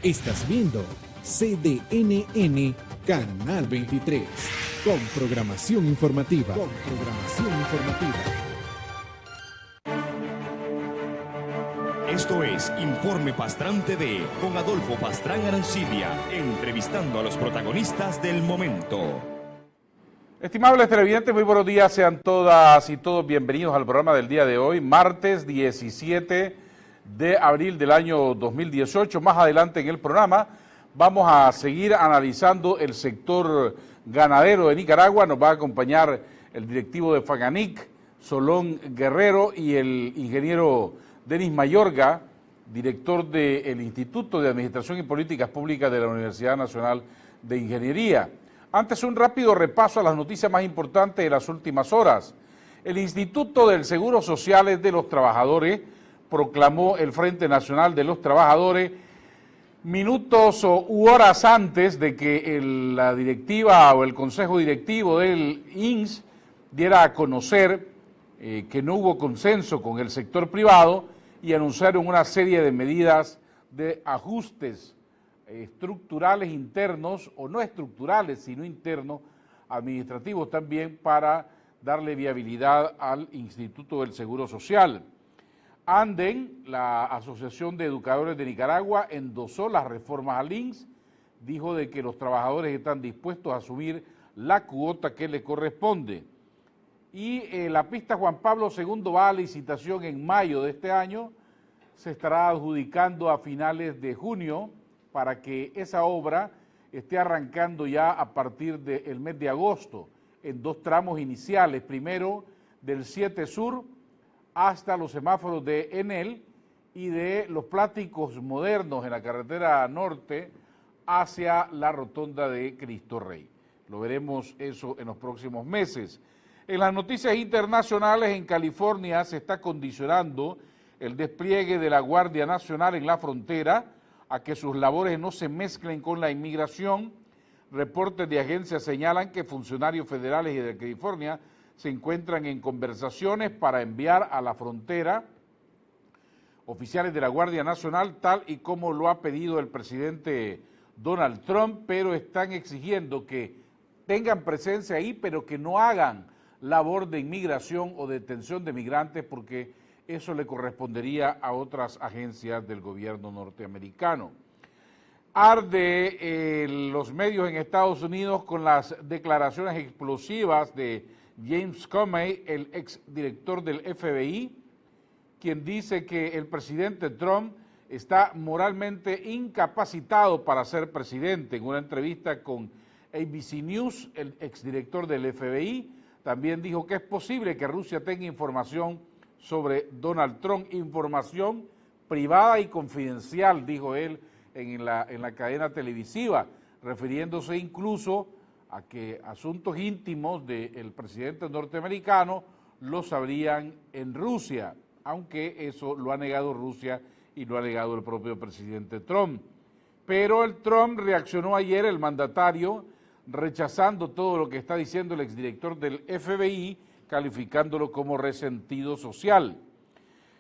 Estás viendo CDNN Canal 23 con programación informativa. Esto es Informe Pastrán TV con Adolfo Pastrán Arancibia, entrevistando a los protagonistas del momento. Estimables televidentes, muy buenos días, sean todas y todos bienvenidos al programa del día de hoy, martes 17 de abril del año 2018. Más adelante en el programa vamos a seguir analizando el sector ganadero de Nicaragua. Nos va a acompañar el directivo de Faganic, Solón Guerrero, y el ingeniero Denis Mayorga, director del Instituto de Administración y Políticas Públicas de la Universidad Nacional de Ingeniería. Antes, un rápido repaso a las noticias más importantes de las últimas horas. El Instituto del Seguro Social de los Trabajadores proclamó el Frente Nacional de los Trabajadores minutos u horas antes de que la directiva o el consejo directivo del INS diera a conocer que no hubo consenso con el sector privado y anunciaron una serie de medidas de ajustes estructurales internos, o no estructurales, sino internos, administrativos también, para darle viabilidad al Instituto del Seguro Social. Anden, la Asociación de Educadores de Nicaragua, endosó las reformas al INS, dijo de que los trabajadores están dispuestos a asumir la cuota que les corresponde. Y la pista Juan Pablo II va a licitación en mayo de este año, se estará adjudicando a finales de junio para que esa obra esté arrancando ya a partir del mes de agosto, en dos tramos iniciales, primero del 7 Sur hasta los semáforos de Enel y de los plásticos modernos en la carretera norte hacia la rotonda de Cristo Rey. Lo veremos eso en los próximos meses. En las noticias internacionales, en California se está condicionando el despliegue de la Guardia Nacional en la frontera a que sus labores no se mezclen con la inmigración. Reportes de agencias señalan que funcionarios federales y de California se encuentran en conversaciones para enviar a la frontera oficiales de la Guardia Nacional, tal y como lo ha pedido el presidente Donald Trump, pero están exigiendo que tengan presencia ahí, pero que no hagan labor de inmigración o detención de migrantes, porque eso le correspondería a otras agencias del gobierno norteamericano. Arde los medios en Estados Unidos con las declaraciones explosivas de James Comey, el exdirector del FBI, quien dice que el presidente Trump está moralmente incapacitado para ser presidente. En una entrevista con ABC News, el exdirector del FBI también dijo que es posible que Rusia tenga información sobre Donald Trump, información privada y confidencial, dijo él en la cadena televisiva, refiriéndose incluso a que asuntos íntimos del presidente norteamericano los sabrían en Rusia, aunque eso lo ha negado Rusia y lo ha negado el propio presidente Trump. Pero el Trump reaccionó ayer, el mandatario, rechazando todo lo que está diciendo el exdirector del FBI, calificándolo como resentido social.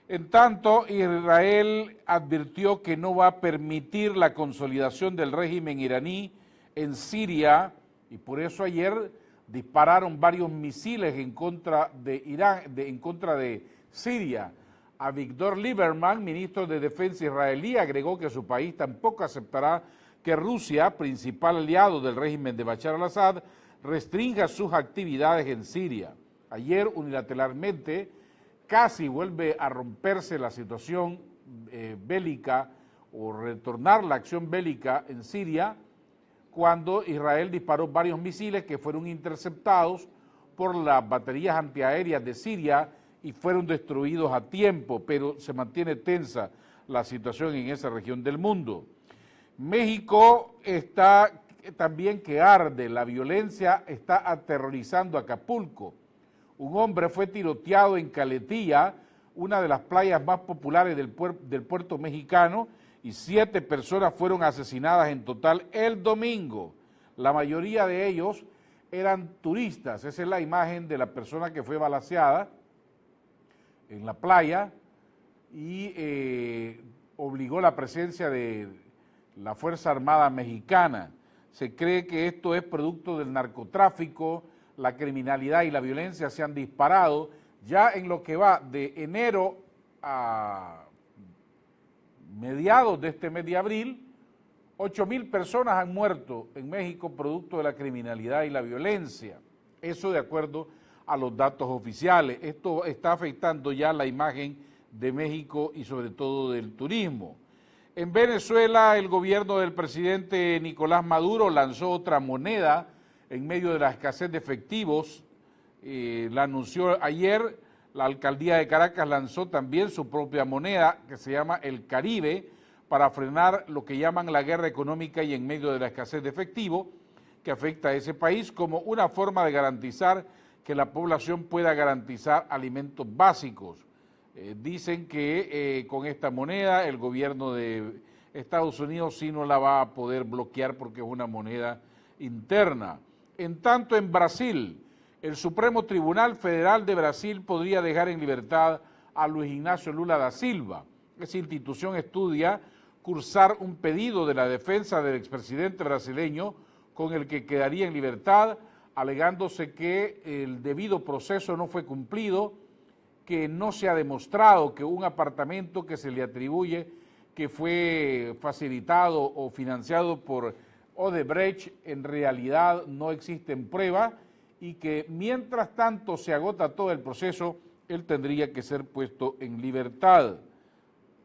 En tanto, Israel advirtió que no va a permitir la consolidación del régimen iraní en Siria, y por eso ayer dispararon varios misiles en contra de Irán, en contra de Siria. Avigdor Lieberman, ministro de Defensa israelí, agregó que su país tampoco aceptará que Rusia, principal aliado del régimen de Bashar al-Assad, restrinja sus actividades en Siria. Ayer, unilateralmente, casi vuelve a romperse la situación bélica o retornar la acción bélica en Siria, cuando Israel disparó varios misiles que fueron interceptados por las baterías antiaéreas de Siria y fueron destruidos a tiempo, pero se mantiene tensa la situación en esa región del mundo. México está también que arde, la violencia está aterrorizando a Acapulco. Un hombre fue tiroteado en Caletilla, una de las playas más populares del puerto mexicano, y 7 personas fueron asesinadas en total el domingo. La mayoría de ellos eran turistas. Esa es la imagen de la persona que fue balaceada en la playa y obligó la presencia de la Fuerza Armada Mexicana. Se cree que esto es producto del narcotráfico, la criminalidad y la violencia se han disparado. Ya en lo que va de enero a mediados de este mes de abril, 8,000 personas han muerto en México producto de la criminalidad y la violencia. Eso de acuerdo a los datos oficiales. Esto está afectando ya la imagen de México y sobre todo del turismo. En Venezuela, el gobierno del presidente Nicolás Maduro lanzó otra moneda en medio de la escasez de efectivos. La anunció ayer. La alcaldía de Caracas lanzó también su propia moneda que se llama el Caribe para frenar lo que llaman la guerra económica y en medio de la escasez de efectivo que afecta a ese país como una forma de garantizar que la población pueda garantizar alimentos básicos. Dicen que con esta moneda el gobierno de Estados Unidos sí no la va a poder bloquear porque es una moneda interna. En tanto, en Brasil, el Supremo Tribunal Federal de Brasil podría dejar en libertad a Luis Ignacio Lula da Silva. Esa institución estudia cursar un pedido de la defensa del expresidente brasileño con el que quedaría en libertad, alegándose que el debido proceso no fue cumplido, que no se ha demostrado que un apartamento que se le atribuye que fue facilitado o financiado por Odebrecht en realidad no existen pruebas y que mientras tanto se agota todo el proceso, él tendría que ser puesto en libertad.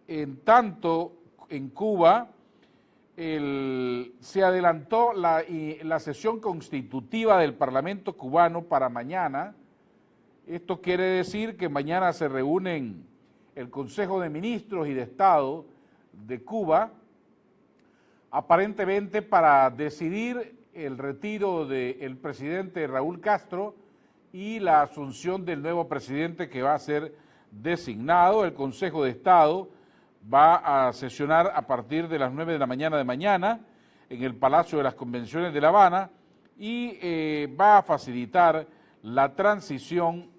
En tanto, en Cuba, se adelantó la sesión constitutiva del Parlamento cubano para mañana. Esto quiere decir que mañana se reúnen el Consejo de Ministros y de Estado de Cuba, aparentemente para decidir el retiro del presidente Raúl Castro y la asunción del nuevo presidente que va a ser designado. El Consejo de Estado va a sesionar a partir de las 9 de la mañana de mañana en el Palacio de las Convenciones de La Habana y va a facilitar la transición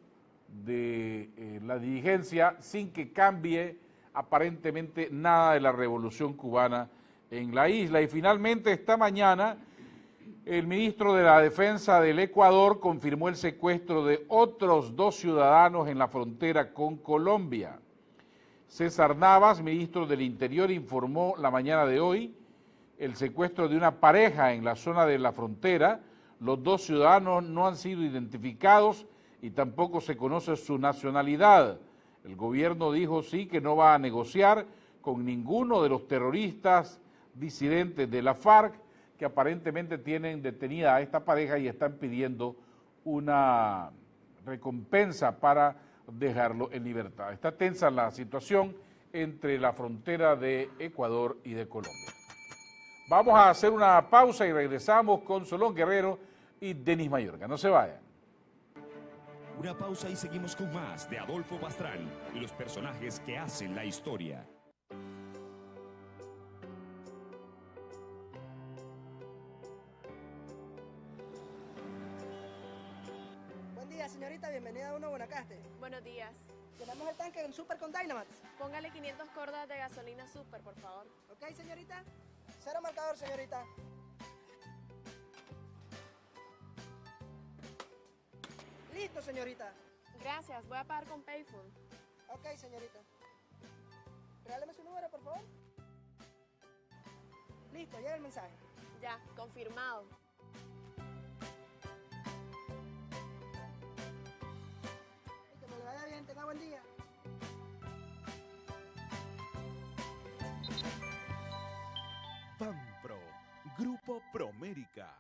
de la dirigencia sin que cambie aparentemente nada de la revolución cubana en la isla. Y finalmente esta mañana el ministro de la Defensa del Ecuador confirmó el secuestro de otros 2 ciudadanos en la frontera con Colombia. César Navas, ministro del Interior, informó la mañana de hoy el secuestro de una pareja en la zona de la frontera. Los 2 ciudadanos no han sido identificados y tampoco se conoce su nacionalidad. El gobierno dijo sí que no va a negociar con ninguno de los terroristas disidentes de la FARC que aparentemente tienen detenida a esta pareja y están pidiendo una recompensa para dejarlo en libertad. Está tensa la situación entre la frontera de Ecuador y de Colombia. Vamos a hacer una pausa y regresamos con Solón Guerrero y Denis Mayorga. No se vayan. Una pausa y seguimos con más de Adolfo Pastrán y los personajes que hacen la historia. Buen día, señorita. Bienvenida a Uno Guanacaste. Buenos días. Llenamos el tanque en Super con Dynamax. Póngale 500 cordas de gasolina Super, por favor. Ok, señorita. 0 marcador, señorita. Listo, señorita. Gracias, voy a pagar con Payphone. Ok, señorita. Regáleme su número, por favor. Listo, llega el mensaje. Ya, confirmado. Que me le vaya bien, tenga buen día. PANPRO, Grupo Promérica.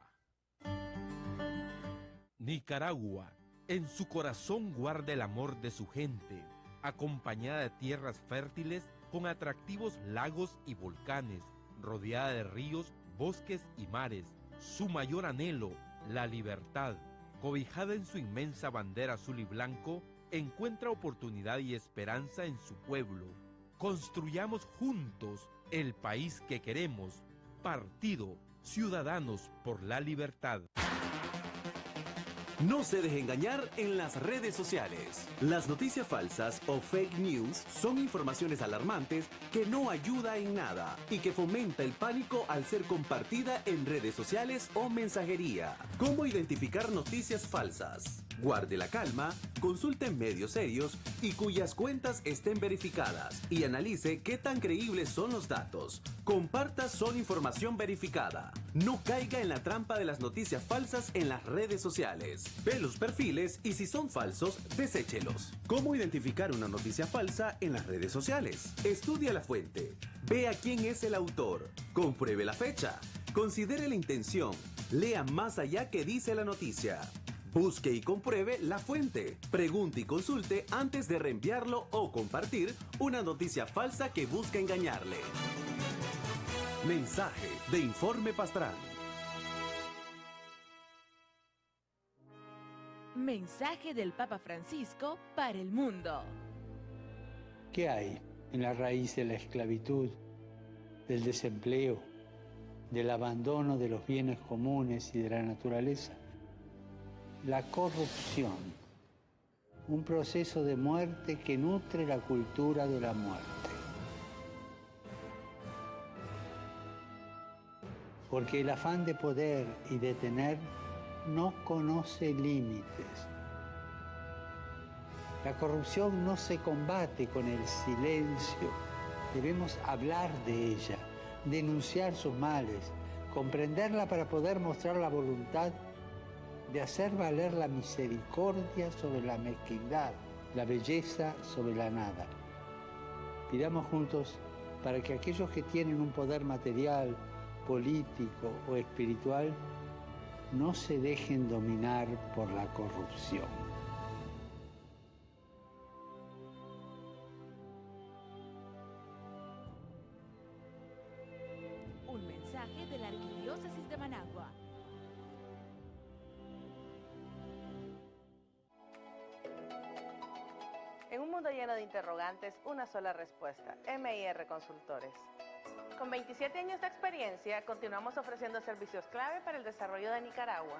Nicaragua, en su corazón guarda el amor de su gente, acompañada de tierras fértiles con atractivos lagos y volcanes, rodeada de ríos, bosques y mares. Su mayor anhelo, la libertad, cobijada en su inmensa bandera azul y blanco, encuentra oportunidad y esperanza en su pueblo. Construyamos juntos el país que queremos. Partido Ciudadanos por la Libertad. No se deje engañar en las redes sociales. Las noticias falsas o fake news son informaciones alarmantes que no ayuda en nada y que fomenta el pánico al ser compartida en redes sociales o mensajería. ¿Cómo identificar noticias falsas? Guarde la calma, consulte medios serios y cuyas cuentas estén verificadas y analice qué tan creíbles son los datos. Comparta solo información verificada. No caiga en la trampa de las noticias falsas en las redes sociales. Ve los perfiles y si son falsos, deséchelos. ¿Cómo identificar una noticia falsa en las redes sociales? Estudia la fuente. Vea quién es el autor. Compruebe la fecha. Considere la intención. Lea más allá que dice la noticia. Busque y compruebe la fuente. Pregunte y consulte antes de reenviarlo o compartir una noticia falsa que busca engañarle. Mensaje de Informe Pastrán. Mensaje del Papa Francisco para el mundo. ¿Qué hay en la raíz de la esclavitud, del desempleo, del abandono de los bienes comunes y de la naturaleza? La corrupción, un proceso de muerte que nutre la cultura de la muerte. Porque el afán de poder y de tener no conoce límites. La corrupción no se combate con el silencio. Debemos hablar de ella, denunciar sus males, comprenderla para poder mostrar la voluntad de hacer valer la misericordia sobre la mezquindad, la belleza sobre la nada. Pidamos juntos para que aquellos que tienen un poder material, político o espiritual no se dejen dominar por la corrupción. Un mensaje de la Arquidiócesis de Managua. En un mundo lleno de interrogantes, una sola respuesta: MIR Consultores. Con 27 años de experiencia, continuamos ofreciendo servicios clave para el desarrollo de Nicaragua.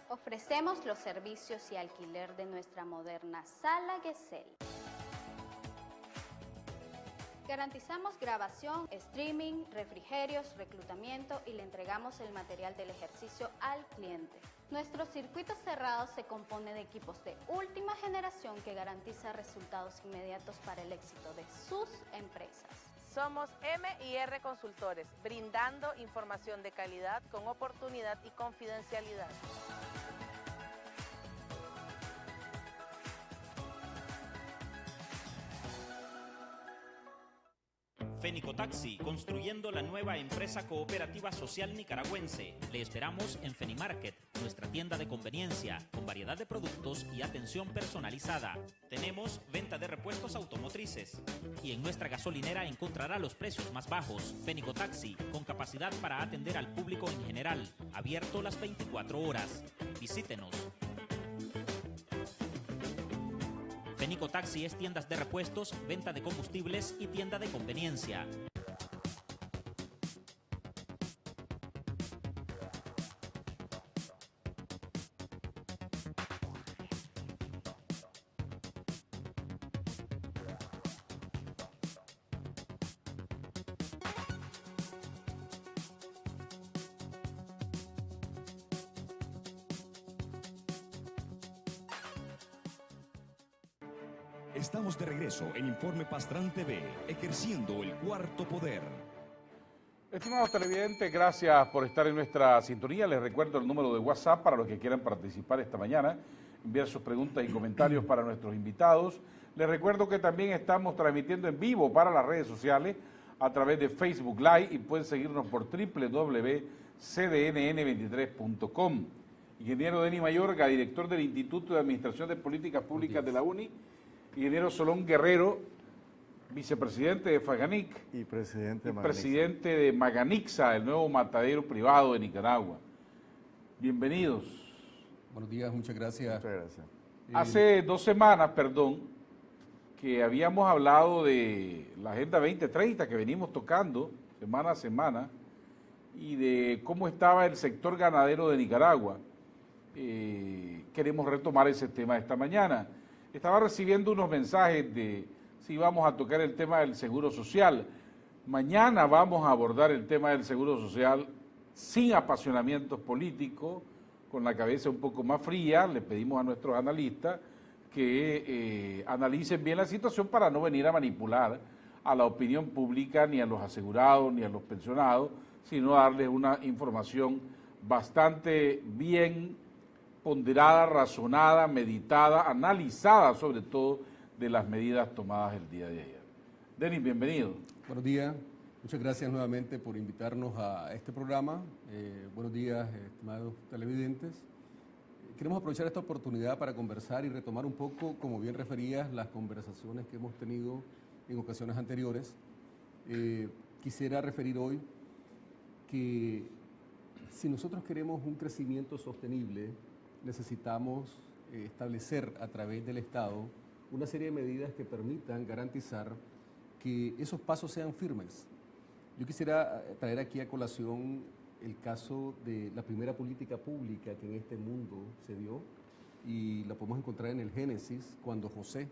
Ofrecemos los servicios y alquiler de nuestra moderna Sala Gesell. Garantizamos grabación, streaming, refrigerios, reclutamiento y le entregamos el material del ejercicio al cliente. Nuestro circuito cerrado se compone de equipos de última generación que garantiza resultados inmediatos para el éxito de sus empresas. Somos MIR Consultores, brindando información de calidad con oportunidad y confidencialidad. Fenicotaxi, construyendo la nueva empresa cooperativa social nicaragüense. Le esperamos en Fenimarket, nuestra tienda de conveniencia, con variedad de productos y atención personalizada. Tenemos venta de repuestos automotrices. Y en nuestra gasolinera encontrará los precios más bajos. Fenicotaxi, con capacidad para atender al público en general. Abierto las 24 horas. Visítenos. Fenicotaxi es tiendas de repuestos, venta de combustibles y tienda de conveniencia. Estamos de regreso en Informe Pastrán TV, ejerciendo el cuarto poder. Estimados televidentes, gracias por estar en nuestra sintonía. Les recuerdo el número de WhatsApp para los que quieran participar esta mañana, enviar sus preguntas y comentarios para nuestros invitados. Les recuerdo que también estamos transmitiendo en vivo para las redes sociales a través de Facebook Live y pueden seguirnos por www.cdnn23.com. Ingeniero Denis Mayorga, director del Instituto de Administración de Políticas Públicas de la UNI. Ingeniero Solón Guerrero, vicepresidente de Faganic y presidente de Maganixa, el nuevo matadero privado de Nicaragua. Bienvenidos. Buenos días, muchas gracias. Muchas gracias. Hace 2 semanas, que habíamos hablado de la Agenda 2030 que venimos tocando semana a semana y de cómo estaba el sector ganadero de Nicaragua. queremos retomar ese tema esta mañana. Estaba recibiendo unos mensajes de si vamos a tocar el tema del seguro social. Mañana vamos a abordar el tema del seguro social sin apasionamientos políticos, con la cabeza un poco más fría. Le pedimos a nuestros analistas que analicen bien la situación para no venir a manipular a la opinión pública, ni a los asegurados, ni a los pensionados, sino darles una información bastante bien ponderada, razonada, meditada, analizada sobre todo de las medidas tomadas el día de ayer. Denis, bienvenido. Buenos días, muchas gracias nuevamente por invitarnos a este programa. Buenos días, estimados televidentes. Queremos aprovechar esta oportunidad para conversar y retomar un poco, como bien referías, las conversaciones que hemos tenido en ocasiones anteriores. Quisiera referir hoy que si nosotros queremos un crecimiento sostenible, necesitamos establecer a través del Estado una serie de medidas que permitan garantizar que esos pasos sean firmes. Yo quisiera traer aquí a colación el caso de la primera política pública que en este mundo se dio, y la podemos encontrar en el Génesis, cuando José,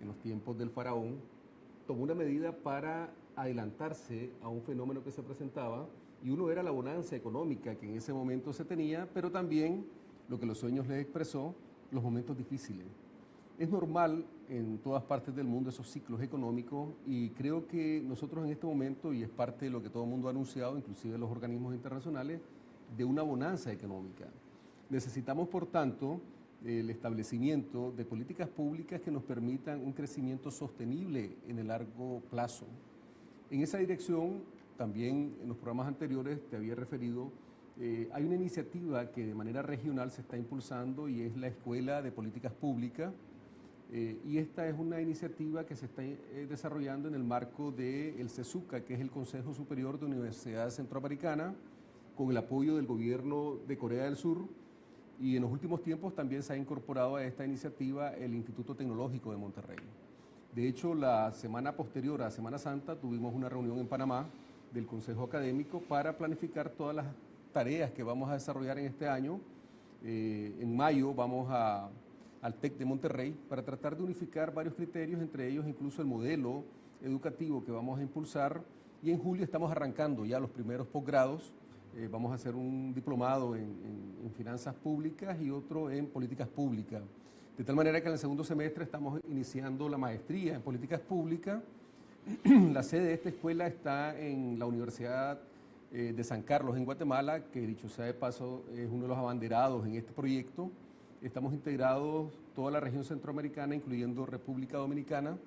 en los tiempos del faraón, tomó una medida para adelantarse a un fenómeno que se presentaba, y uno era la bonanza económica que en ese momento se tenía, pero también, lo que los sueños les expresó, los momentos difíciles. Es normal en todas partes del mundo esos ciclos económicos, y creo que nosotros en este momento, y es parte de lo que todo el mundo ha anunciado, inclusive los organismos internacionales, de una bonanza económica. Necesitamos, por tanto, el establecimiento de políticas públicas que nos permitan un crecimiento sostenible en el largo plazo. En esa dirección, también en los programas anteriores te había referido, hay una iniciativa que de manera regional se está impulsando, y es la Escuela de Políticas Públicas, y esta es una iniciativa que se está desarrollando en el marco del CESUCA, que es el Consejo Superior de Universidades Centroamericanas, con el apoyo del gobierno de Corea del Sur, y en los últimos tiempos también se ha incorporado a esta iniciativa el Instituto Tecnológico de Monterrey. De hecho, la semana posterior a Semana Santa tuvimos una reunión en Panamá del Consejo Académico para planificar todas las tareas que vamos a desarrollar en este año. En mayo vamos al TEC de Monterrey para tratar de unificar varios criterios, entre ellos incluso el modelo educativo que vamos a impulsar, y en julio estamos arrancando ya los primeros posgrados. Vamos a hacer un diplomado en finanzas públicas y otro en políticas públicas. De tal manera que en el segundo semestre estamos iniciando la maestría en políticas públicas. La sede de esta escuela está en la Universidad de San Carlos, en Guatemala, que dicho sea de paso es uno de los abanderados en este proyecto. Estamos integrados toda la región centroamericana, incluyendo República Dominicana,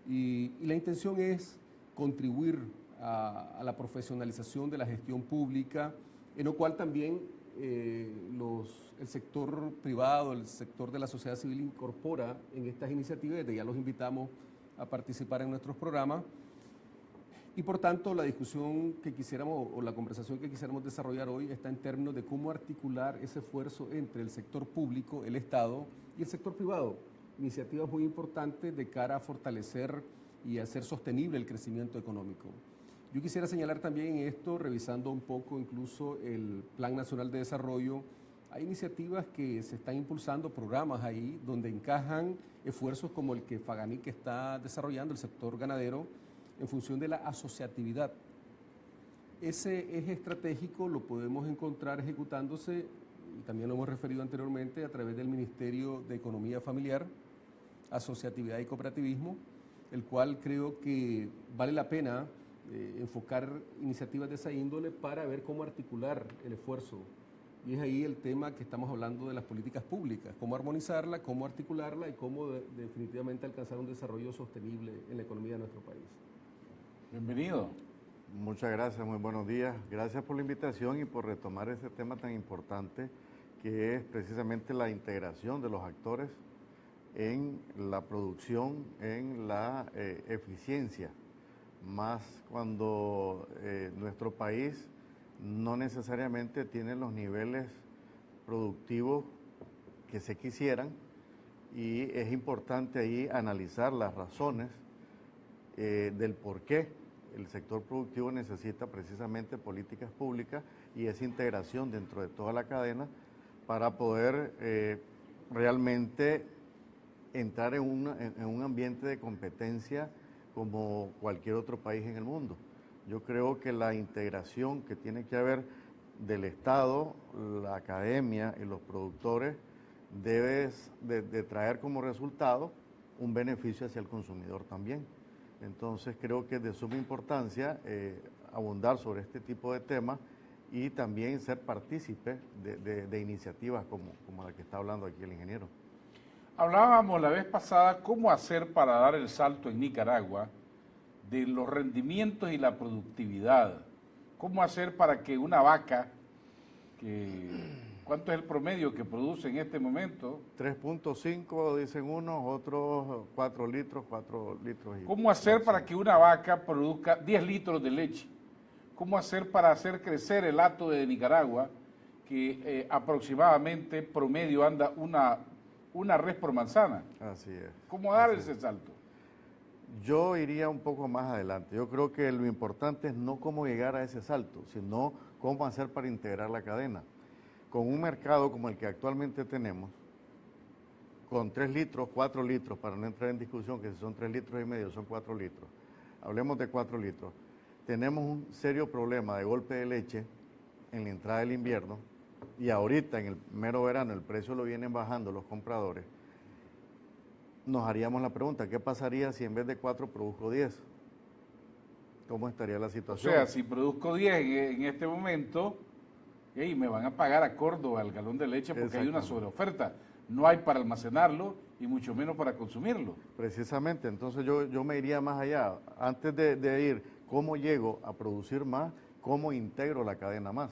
y la intención es contribuir a la profesionalización de la gestión pública, en lo cual también el sector privado, el sector de la sociedad civil incorpora en estas iniciativas. Desde ya los invitamos a participar en nuestros programas. Y por tanto, la discusión que quisiéramos, o la conversación que quisiéramos desarrollar hoy, está en términos de cómo articular ese esfuerzo entre el sector público, el Estado, y el sector privado. Iniciativas muy importantes de cara a fortalecer y hacer sostenible el crecimiento económico. Yo quisiera señalar también en esto, revisando un poco incluso el Plan Nacional de Desarrollo, hay iniciativas que se están impulsando, programas ahí, donde encajan esfuerzos como el que Faganí está desarrollando, el sector ganadero, en función de la asociatividad. Ese eje estratégico lo podemos encontrar ejecutándose, y también lo hemos referido anteriormente, a través del Ministerio de Economía Familiar, Asociatividad y Cooperativismo, el cual creo que vale la pena enfocar iniciativas de esa índole para ver cómo articular el esfuerzo. Y es ahí el tema que estamos hablando de las políticas públicas, cómo armonizarla, cómo articularla y cómo definitivamente alcanzar un desarrollo sostenible en la economía de nuestro país. Bienvenido. Muchas gracias, muy buenos días. Gracias por la invitación y por retomar ese tema tan importante que es precisamente la integración de los actores en la producción, en la eficiencia, más cuando nuestro país no necesariamente tiene los niveles productivos que se quisieran, y es importante ahí analizar las razones del por qué el sector productivo necesita precisamente políticas públicas y esa integración dentro de toda la cadena para poder realmente entrar en un ambiente de competencia como cualquier otro país en el mundo. Yo creo que la integración que tiene que haber del Estado, la academia y los productores debe de traer como resultado un beneficio hacia el consumidor también. Entonces creo que es de suma importancia abundar sobre este tipo de temas y también ser partícipe de iniciativas como la que está hablando aquí el ingeniero. Hablábamos la vez pasada cómo hacer para dar el salto en Nicaragua de los rendimientos y la productividad. ¿Cómo hacer para que una vaca, ¿cuánto es el promedio que produce en este momento? 3.5 dicen unos, otros 4 litros. ¿Cómo hacer para que una vaca produzca 10 litros de leche? ¿Cómo hacer para hacer crecer el hato de Nicaragua, que aproximadamente promedio anda una res por manzana? Así es. ¿Cómo dar ese salto? Yo iría un poco más adelante. Yo creo que lo importante es no cómo llegar a ese salto, sino cómo hacer para integrar la cadena. Con un mercado como el que actualmente tenemos, con 3 litros, 4 litros, para no entrar en discusión que si son 3 litros y medio, son 4 litros. Hablemos de 4 litros. Tenemos un serio problema de golpe de leche en la entrada del invierno y ahorita en el mero verano el precio lo vienen bajando los compradores. Nos haríamos la pregunta, ¿qué pasaría si en vez de 4 produzco 10? ¿Cómo estaría la situación? O sea, si produzco 10 en este momento, me van a pagar a Córdoba el galón de leche porque hay una sobreoferta. No hay para almacenarlo y mucho menos para consumirlo. Precisamente, entonces yo me iría más allá. Antes de ir, ¿cómo llego a producir más? ¿Cómo integro la cadena más?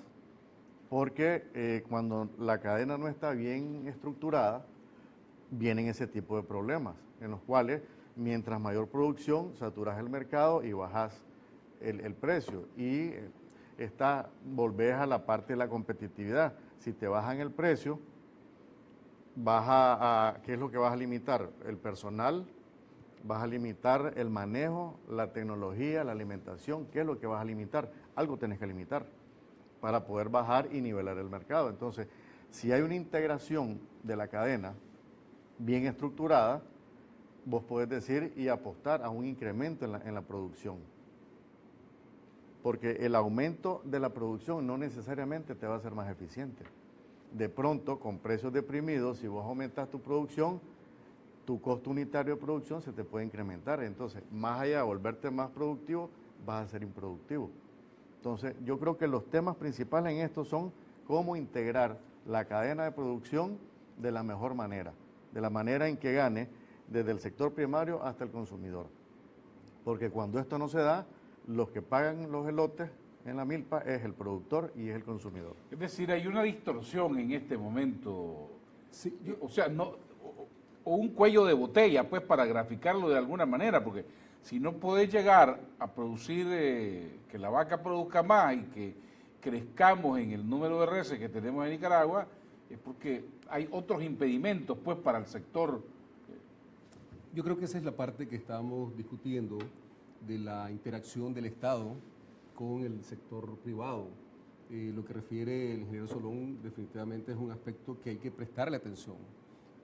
Porque cuando la cadena no está bien estructurada, vienen ese tipo de problemas, en los cuales mientras mayor producción, saturas el mercado y bajas el precio. Y volvés a la parte de la competitividad. Si te bajan el precio, ¿qué es lo que vas a limitar? El personal, vas a limitar el manejo, la tecnología, la alimentación. ¿Qué es lo que vas a limitar? Algo tienes que limitar para poder bajar y nivelar el mercado. Entonces, si hay una integración de la cadena bien estructurada, vos podés decir y apostar a un incremento en la producción. Porque el aumento de la producción no necesariamente te va a hacer más eficiente. De pronto, con precios deprimidos, si vos aumentas tu producción, tu costo unitario de producción se te puede incrementar. Entonces, más allá de volverte más productivo, vas a ser improductivo. Entonces, yo creo que los temas principales en esto son cómo integrar la cadena de producción de la mejor manera, de la manera en que gane desde el sector primario hasta el consumidor. Porque cuando esto no se da, los que pagan los elotes en la milpa es el productor y es el consumidor. Es decir, hay una distorsión en este momento, sí, o sea, o un cuello de botella, pues, para graficarlo de alguna manera, porque si no podés llegar a producir, que la vaca produzca más y que crezcamos en el número de reses que tenemos en Nicaragua, es porque hay otros impedimentos, pues, para el sector. Yo creo que esa es la parte que estamos discutiendo de la interacción del Estado con el sector privado. Lo que refiere el ingeniero Solón definitivamente es un aspecto que hay que prestarle atención,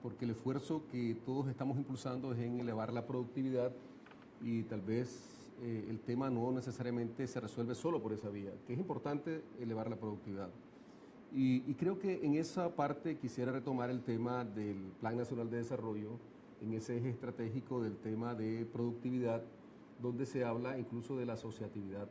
porque el esfuerzo que todos estamos impulsando es en elevar la productividad y tal vez el tema no necesariamente se resuelve solo por esa vía, que es importante elevar la productividad. Y creo que en esa parte quisiera retomar el tema del Plan Nacional de Desarrollo, en ese eje estratégico del tema de productividad, donde se habla incluso de la asociatividad.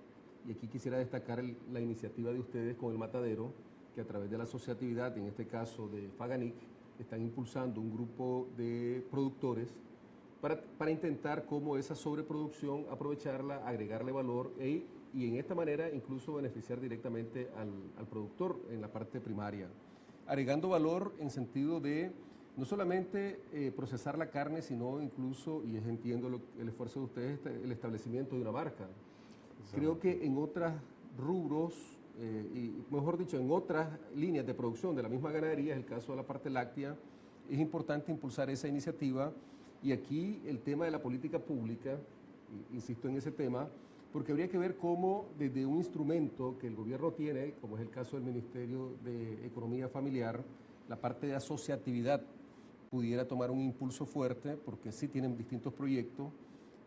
Y aquí quisiera destacar la iniciativa de ustedes con el matadero, que a través de la asociatividad, en este caso de Faganic, están impulsando un grupo de productores para intentar cómo esa sobreproducción, aprovecharla, agregarle valor y en esta manera incluso beneficiar directamente al productor en la parte primaria. Agregando valor en sentido de no solamente procesar la carne, sino incluso, y entiendo el esfuerzo de ustedes, el establecimiento de una marca. Creo que en otros rubros, y mejor dicho, en otras líneas de producción de la misma ganadería, es el caso de la parte láctea, es importante impulsar esa iniciativa. Y aquí el tema de la política pública, insisto en ese tema, porque habría que ver cómo desde un instrumento que el gobierno tiene, como es el caso del Ministerio de Economía Familiar, la parte de asociatividad pudiera tomar un impulso fuerte, porque sí tienen distintos proyectos,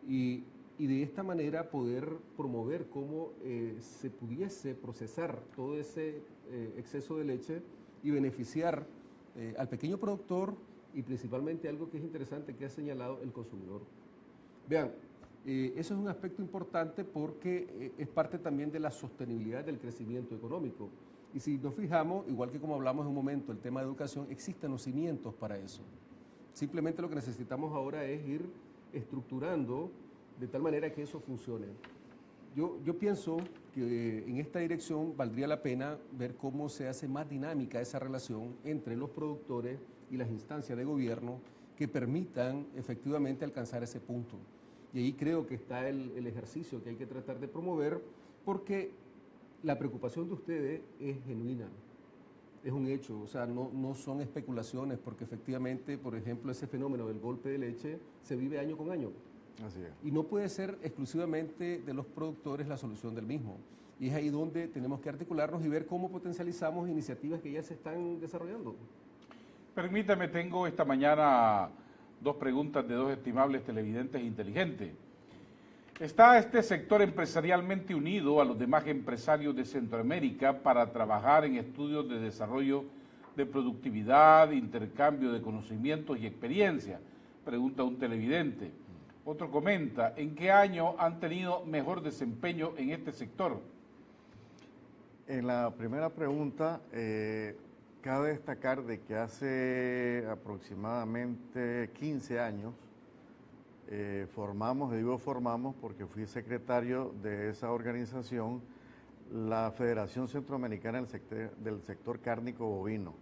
y de esta manera poder promover cómo se pudiese procesar todo ese exceso de leche y beneficiar al pequeño productor y principalmente algo que es interesante que ha señalado el consumidor. Vean, eso es un aspecto importante porque es parte también de la sostenibilidad del crecimiento económico. Y si nos fijamos, igual que como hablamos en un momento, el tema de educación, existen los cimientos para eso. Simplemente lo que necesitamos ahora es ir estructurando de tal manera que eso funcione. Yo pienso que en esta dirección valdría la pena ver cómo se hace más dinámica esa relación entre los productores y las instancias de gobierno que permitan efectivamente alcanzar ese punto. Y ahí creo que está el ejercicio que hay que tratar de promover, porque la preocupación de ustedes es genuina, es un hecho, o sea, no son especulaciones, porque efectivamente, por ejemplo, ese fenómeno del golpe de leche se vive año con año. Así es. Y no puede ser exclusivamente de los productores la solución del mismo. Y es ahí donde tenemos que articularnos y ver cómo potencializamos iniciativas que ya se están desarrollando. Permítame, tengo esta mañana dos preguntas de dos estimables televidentes inteligentes. ¿Está este sector empresarialmente unido a los demás empresarios de Centroamérica para trabajar en estudios de desarrollo de productividad, intercambio de conocimientos y experiencia? Pregunta un televidente. Otro comenta, ¿en qué año han tenido mejor desempeño en este sector? En la primera pregunta, cabe destacar de que hace aproximadamente 15 años formamos porque fui secretario de esa organización, la Federación Centroamericana del Sector Cárnico Bovino,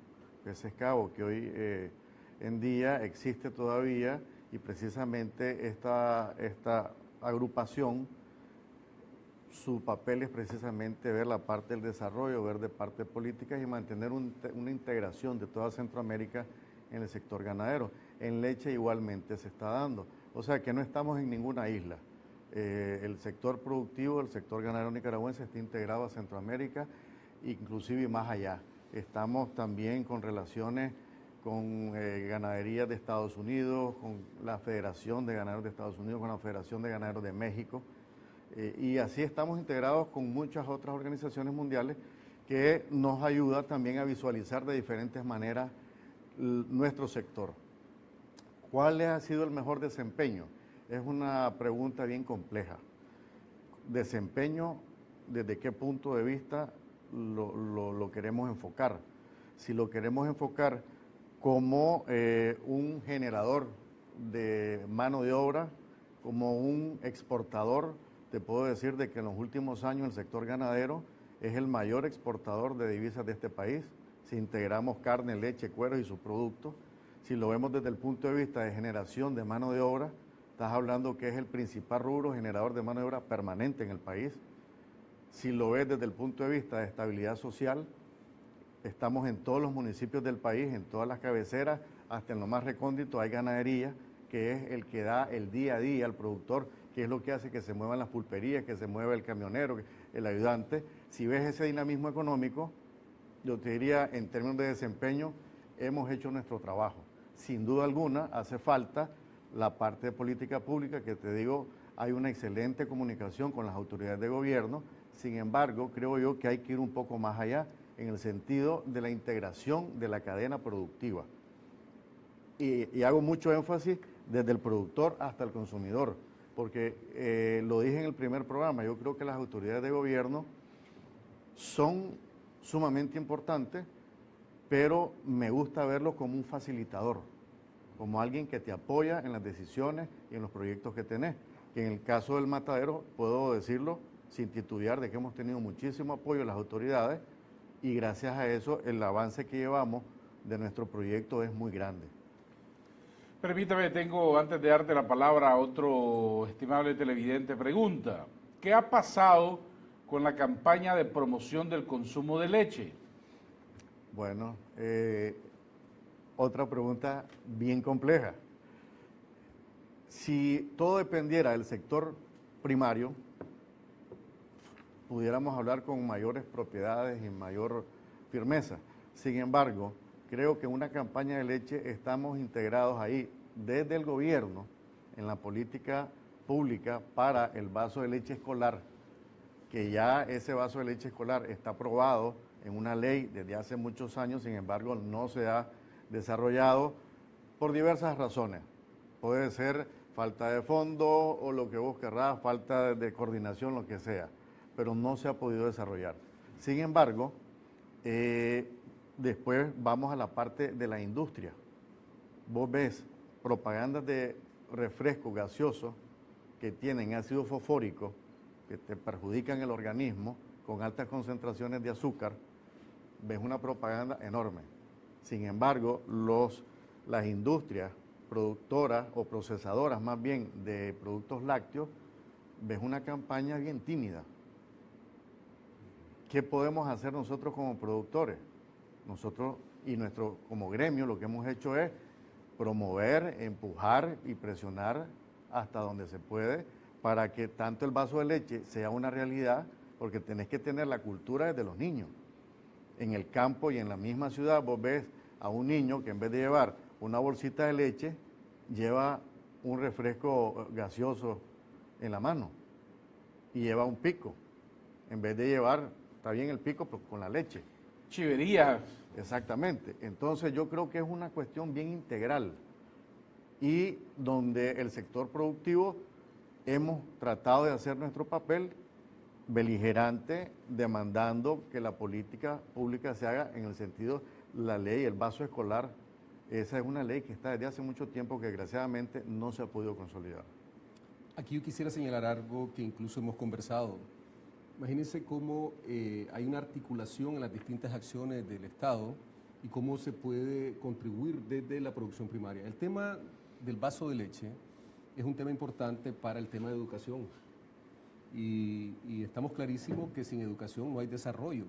FECESCABO, que hoy en día existe todavía, y precisamente esta agrupación, su papel es precisamente ver la parte del desarrollo, ver de parte política y mantener una integración de toda Centroamérica en el sector ganadero. En leche igualmente se está dando. O sea que no estamos en ninguna isla. El sector productivo, el sector ganadero nicaragüense está integrado a Centroamérica, inclusive más allá. Estamos también con relaciones con ganaderías de Estados Unidos, con la Federación de Ganaderos de Estados Unidos, con la Federación de Ganaderos de México, y así estamos integrados con muchas otras organizaciones mundiales que nos ayudan también a visualizar de diferentes maneras nuestro sector. ¿Cuál ha sido el mejor desempeño? Es una pregunta bien compleja. Desempeño, ¿desde qué punto de vista lo queremos enfocar? Si lo queremos enfocar como un generador de mano de obra, como un exportador, te puedo decir de que en los últimos años el sector ganadero es el mayor exportador de divisas de este país. Si integramos carne, leche, cuero y sus productos, si lo vemos desde el punto de vista de generación de mano de obra, estás hablando que es el principal rubro generador de mano de obra permanente en el país. Si lo ves desde el punto de vista de estabilidad social, estamos en todos los municipios del país, en todas las cabeceras, hasta en lo más recóndito hay ganadería, que es el que da el día a día al productor, que es lo que hace que se muevan las pulperías, que se mueva el camionero, el ayudante. Si ves ese dinamismo económico, yo te diría, en términos de desempeño, hemos hecho nuestro trabajo. Sin duda alguna, hace falta la parte de política pública, que te digo, hay una excelente comunicación con las autoridades de gobierno. Sin embargo, creo yo que hay que ir un poco más allá, en el sentido de la integración de la cadena productiva. Y hago mucho énfasis desde el productor hasta el consumidor, porque lo dije en el primer programa, yo creo que las autoridades de gobierno son sumamente importantes, pero me gusta verlo como un facilitador, como alguien que te apoya en las decisiones y en los proyectos que tenés. Y en el caso del matadero, puedo decirlo sin titubear de que hemos tenido muchísimo apoyo de las autoridades, y gracias a eso el avance que llevamos de nuestro proyecto es muy grande. Permítame, tengo, antes de darte la palabra, a otro estimable televidente pregunta. ¿Qué ha pasado con la campaña de promoción del consumo de leche? Bueno, otra pregunta bien compleja. Si todo dependiera del sector primario, pudiéramos hablar con mayores propiedades y mayor firmeza. Sin embargo, creo que en una campaña de leche estamos integrados ahí desde el gobierno en la política pública para el vaso de leche escolar, que ya ese vaso de leche escolar está aprobado en una ley desde hace muchos años, sin embargo no se ha desarrollado por diversas razones. Puede ser falta de fondo o lo que vos querrás, falta de coordinación, lo que sea, pero no se ha podido desarrollar. Sin embargo, después vamos a la parte de la industria. Vos ves propagandas de refrescos gaseosos que tienen ácido fosfórico, que te perjudican el organismo, con altas concentraciones de azúcar, ves una propaganda enorme. Sin embargo, las industrias productoras o procesadoras más bien de productos lácteos, ves una campaña bien tímida. ¿Qué podemos hacer nosotros como productores? Nosotros y como gremio lo que hemos hecho es promover, empujar y presionar hasta donde se puede para que tanto el vaso de leche sea una realidad, porque tenés que tener la cultura desde los niños. En el campo y en la misma ciudad vos ves a un niño que en vez de llevar una bolsita de leche, lleva un refresco gaseoso en la mano y lleva un pico, en vez de llevar, está bien el pico, pero con la leche. Chiverías. Exactamente. Entonces yo creo que es una cuestión bien integral y donde el sector productivo hemos tratado de hacer nuestro papel beligerante, demandando que la política pública se haga en el sentido, la ley, el vaso escolar, esa es una ley que está desde hace mucho tiempo que desgraciadamente no se ha podido consolidar. Aquí yo quisiera señalar algo que incluso hemos conversado. Imagínense cómo hay una articulación en las distintas acciones del Estado y cómo se puede contribuir desde la producción primaria. El tema del vaso de leche es un tema importante para el tema de educación y estamos clarísimos que sin educación no hay desarrollo.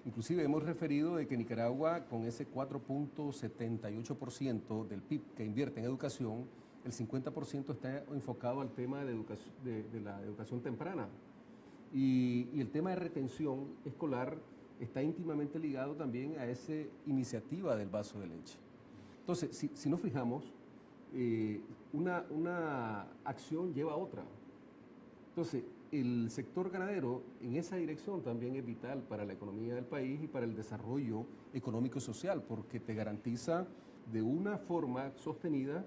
Inclusive hemos referido de que Nicaragua, con ese 4.78% del PIB que invierte en educación, el 50% está enfocado al tema de la educación temprana. Y el tema de retención escolar está íntimamente ligado también a esa iniciativa del vaso de leche. Entonces, si nos fijamos, una acción lleva a otra. Entonces, el sector ganadero en esa dirección también es vital para la economía del país y para el desarrollo económico y social, porque te garantiza de una forma sostenida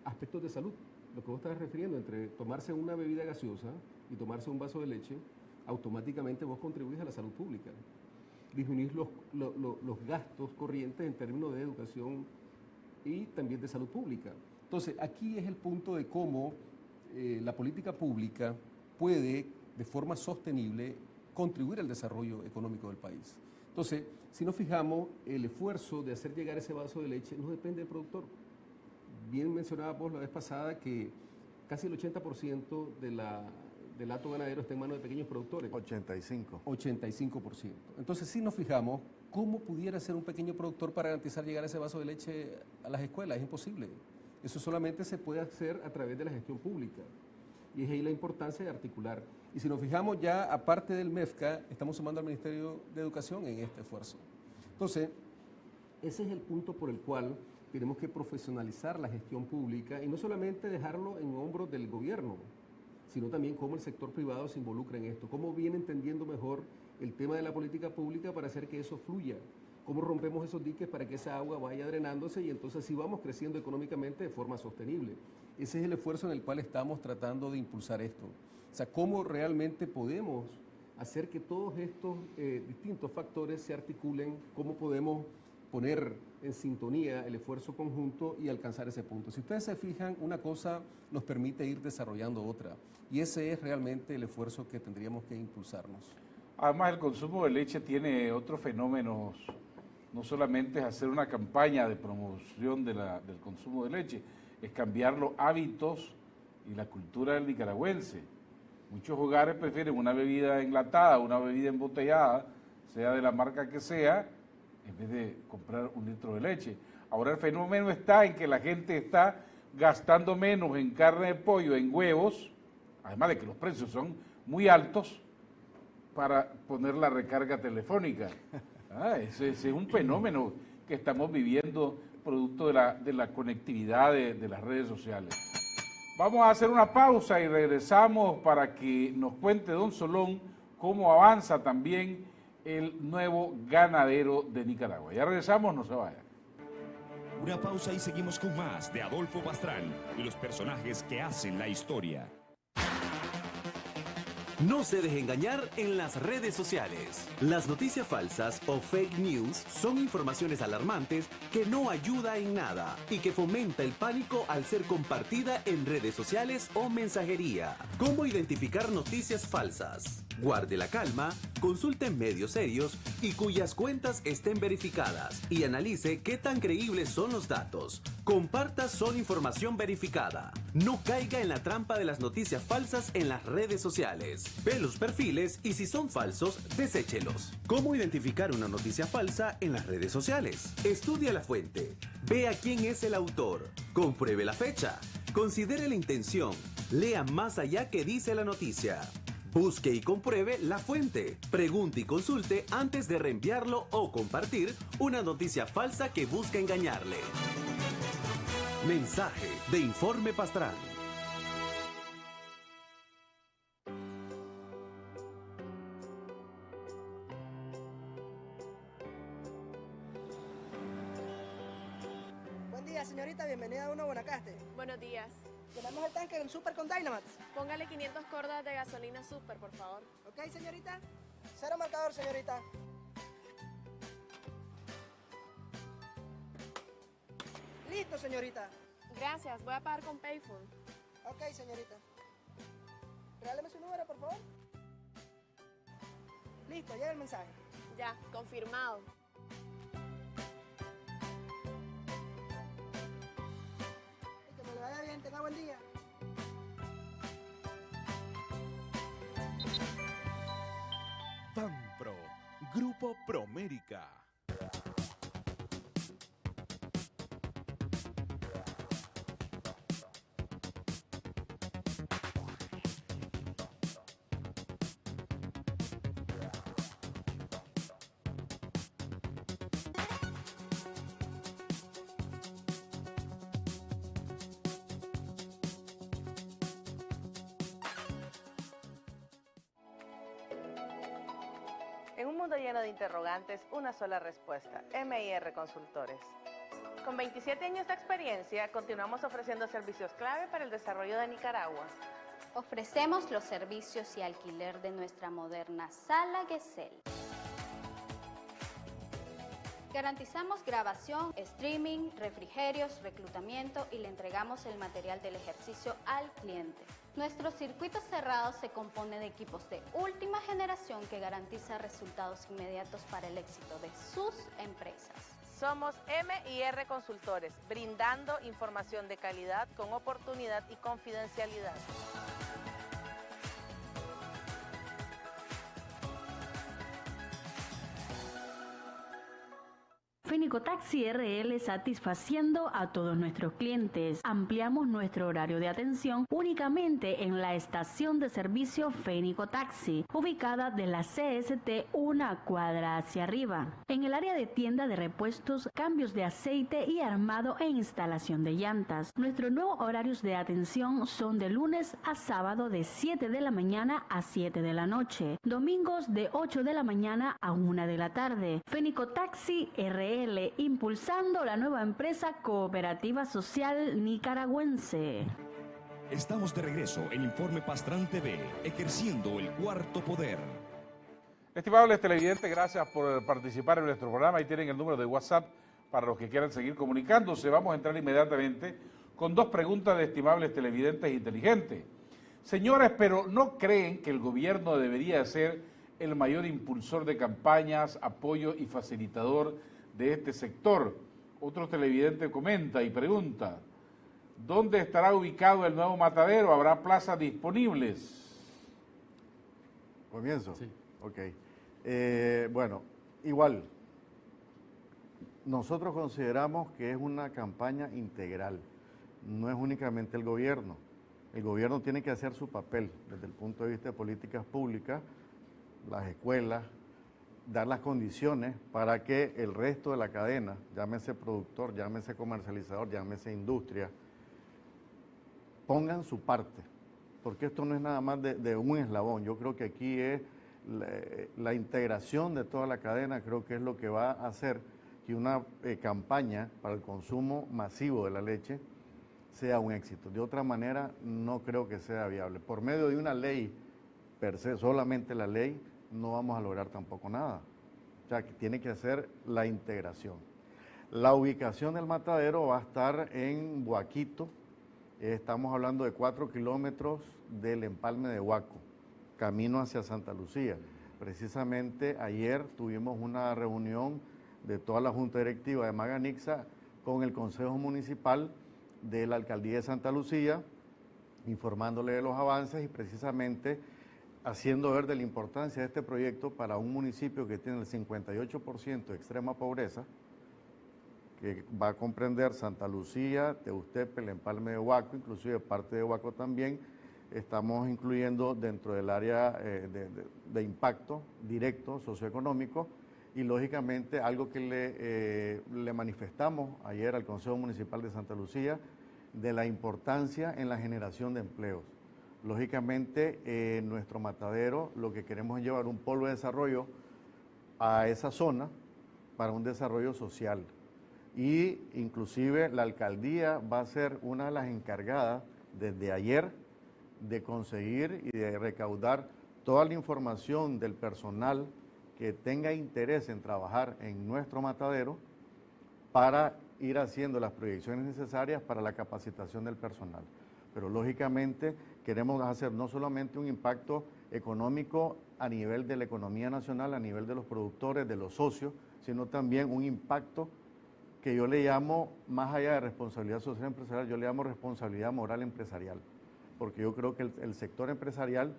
aspectos de salud. Lo que vos estabas refiriendo, entre tomarse una bebida gaseosa y tomarse un vaso de leche, automáticamente vos contribuís a la salud pública. Disminuís los gastos corrientes en términos de educación y también de salud pública. Entonces, aquí es el punto de cómo la política pública puede, de forma sostenible, contribuir al desarrollo económico del país. Entonces, si nos fijamos, el esfuerzo de hacer llegar ese vaso de leche no depende del productor. Bien mencionabas vos la vez pasada que casi el 80% del hato ganadero está en manos de pequeños productores. 85%. Entonces, si nos fijamos, ¿cómo pudiera ser un pequeño productor para garantizar llegar ese vaso de leche a las escuelas? Es imposible. Eso solamente se puede hacer a través de la gestión pública. Y es ahí la importancia de articular. Y si nos fijamos ya, aparte del MEFCA, estamos sumando al Ministerio de Educación en este esfuerzo. Entonces, ese es el punto por el cual tenemos que profesionalizar la gestión pública y no solamente dejarlo en hombros del gobierno, sino también cómo el sector privado se involucra en esto, cómo viene entendiendo mejor el tema de la política pública para hacer que eso fluya, cómo rompemos esos diques para que esa agua vaya drenándose y entonces sí vamos creciendo económicamente de forma sostenible. Ese es el esfuerzo en el cual estamos tratando de impulsar esto. O sea, cómo realmente podemos hacer que todos estos distintos factores se articulen, cómo podemos poner en sintonía el esfuerzo conjunto y alcanzar ese punto. Si ustedes se fijan, una cosa nos permite ir desarrollando otra, y ese es realmente el esfuerzo que tendríamos que impulsarnos. Además, el consumo de leche tiene otros fenómenos, no solamente es hacer una campaña de promoción del consumo de leche, es cambiar los hábitos y la cultura del nicaragüense. Muchos hogares prefieren una bebida enlatada, una bebida embotellada, sea de la marca que sea, en vez de comprar un litro de leche. Ahora el fenómeno está en que la gente está gastando menos en carne de pollo, en huevos, además de que los precios son muy altos, para poner la recarga telefónica. Ese es un fenómeno que estamos viviendo producto de la conectividad de las redes sociales. Vamos a hacer una pausa y regresamos para que nos cuente don Solón cómo avanza también el nuevo ganadero de Nicaragua. Ya regresamos, no se vayan. Una pausa y seguimos con más de Adolfo Pastrán y los personajes que hacen la historia. No se deje engañar en las redes sociales. Las noticias falsas o fake news son informaciones alarmantes que no ayuda en nada y que fomenta el pánico al ser compartida en redes sociales o mensajería. ¿Cómo identificar noticias falsas? Guarde la calma, consulte medios serios y cuyas cuentas estén verificadas y analice qué tan creíbles son los datos. Comparta solo información verificada. No caiga en la trampa de las noticias falsas en las redes sociales. Ve los perfiles y si son falsos, deséchelos. ¿Cómo identificar una noticia falsa en las redes sociales? Estudia la fuente. Vea quién es el autor. Compruebe la fecha. Considere la intención. Lea más allá que dice la noticia. Busque y compruebe la fuente. Pregunte y consulte antes de reenviarlo o compartir una noticia falsa que busca engañarle. Mensaje de Informe Pastrán. Buen día, señorita. Bienvenida a Uno Guanacaste. Buenos días. Llenamos el tanque del Super con Dynamax. Póngale 500 cordas de gasolina Super, por favor. Ok, señorita. Cero marcador, señorita. Listo, señorita. Gracias, voy a pagar con Payphone. Ok, señorita. Regáleme su número, por favor. Listo, llega el mensaje. Ya, confirmado. Que me le vaya bien, tenga buen día. FANPRO, Grupo Promérica. En un mundo lleno de interrogantes, una sola respuesta, MIR Consultores. Con 27 años de experiencia, continuamos ofreciendo servicios clave para el desarrollo de Nicaragua. Ofrecemos los servicios y alquiler de nuestra moderna sala Gesell. Garantizamos grabación, streaming, refrigerios, reclutamiento y le entregamos el material del ejercicio al cliente. Nuestro circuito cerrado se compone de equipos de última generación que garantiza resultados inmediatos para el éxito de sus empresas. Somos MIR Consultores, brindando información de calidad con oportunidad y confidencialidad. Fénico Taxi RL satisfaciendo a todos nuestros clientes. Ampliamos nuestro horario de atención únicamente en la estación de servicio Fénico Taxi, ubicada de la CST una cuadra hacia arriba. En el área de tienda de repuestos, cambios de aceite y armado e instalación de llantas. Nuestros nuevos horarios de atención son de lunes a sábado de 7 de la mañana a 7 de la noche. Domingos de 8 de la mañana a 1 de la tarde. Fénico Taxi RL, impulsando la nueva empresa cooperativa social nicaragüense. Estamos de regreso en Informe Pastrán TV, ejerciendo el cuarto poder. Estimables televidentes, gracias por participar en nuestro programa. Ahí tienen el número de WhatsApp para los que quieran seguir comunicándose. Vamos a entrar inmediatamente con dos preguntas de estimables televidentes inteligentes. Señores, pero ¿no creen que el gobierno debería ser el mayor impulsor de campañas, apoyo y facilitador de este sector? Otro televidente comenta y pregunta, ¿dónde estará ubicado el nuevo matadero? ¿Habrá plazas disponibles? ¿Comienzo? Sí. Ok. Bueno, igual, nosotros consideramos que es una campaña integral, no es únicamente el gobierno. El gobierno tiene que hacer su papel desde el punto de vista de políticas públicas, las escuelas, dar las condiciones para que el resto de la cadena, llámese productor, llámese comercializador, llámese industria, pongan su parte, porque esto no es nada más de un eslabón. Yo creo que aquí es la integración de toda la cadena, creo que es lo que va a hacer que una campaña para el consumo masivo de la leche sea un éxito. De otra manera, no creo que sea viable. Por medio de una ley per se, solamente la ley, no vamos a lograr tampoco nada. O sea, que tiene que ser la integración. La ubicación del matadero va a estar en Huaquito. Estamos hablando de 4 kilómetros del empalme de Huaco, camino hacia Santa Lucía. Precisamente ayer tuvimos una reunión de toda la Junta Directiva de Maganixa con el Consejo Municipal de la Alcaldía de Santa Lucía, informándole de los avances y precisamente haciendo ver de la importancia de este proyecto para un municipio que tiene el 58% de extrema pobreza, que va a comprender Santa Lucía, Teustepe, el empalme de Huaco, inclusive parte de Huaco también. Estamos incluyendo dentro del área de impacto directo socioeconómico y lógicamente algo que le manifestamos ayer al Consejo Municipal de Santa Lucía de la importancia en la generación de empleos. Lógicamente, nuestro matadero lo que queremos es llevar un polo de desarrollo a esa zona para un desarrollo social. Y inclusive la alcaldía va a ser una de las encargadas desde ayer de conseguir y de recaudar toda la información del personal que tenga interés en trabajar en nuestro matadero para ir haciendo las proyecciones necesarias para la capacitación del personal. Pero lógicamente queremos hacer no solamente un impacto económico a nivel de la economía nacional, a nivel de los productores, de los socios, sino también un impacto que yo le llamo, más allá de responsabilidad social empresarial, yo le llamo responsabilidad moral empresarial, porque yo creo que el sector empresarial,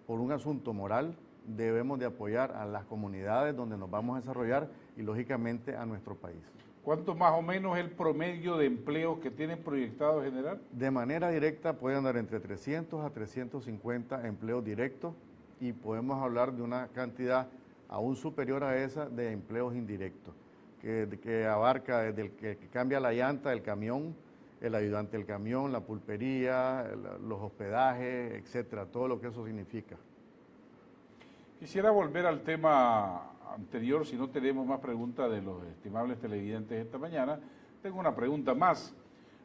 por un asunto moral, debemos de apoyar a las comunidades donde nos vamos a desarrollar y lógicamente a nuestro país. ¿Cuánto más o menos es el promedio de empleos que tienen proyectado generar? De manera directa puede andar entre 300 a 350 empleos directos y podemos hablar de una cantidad aún superior a esa de empleos indirectos, que abarca desde el que cambia la llanta del camión, el ayudante del camión, la pulpería, los hospedajes, etcétera, todo lo que eso significa. Quisiera volver al tema anterior, si no tenemos más preguntas de los estimables televidentes esta mañana. Tengo una pregunta más.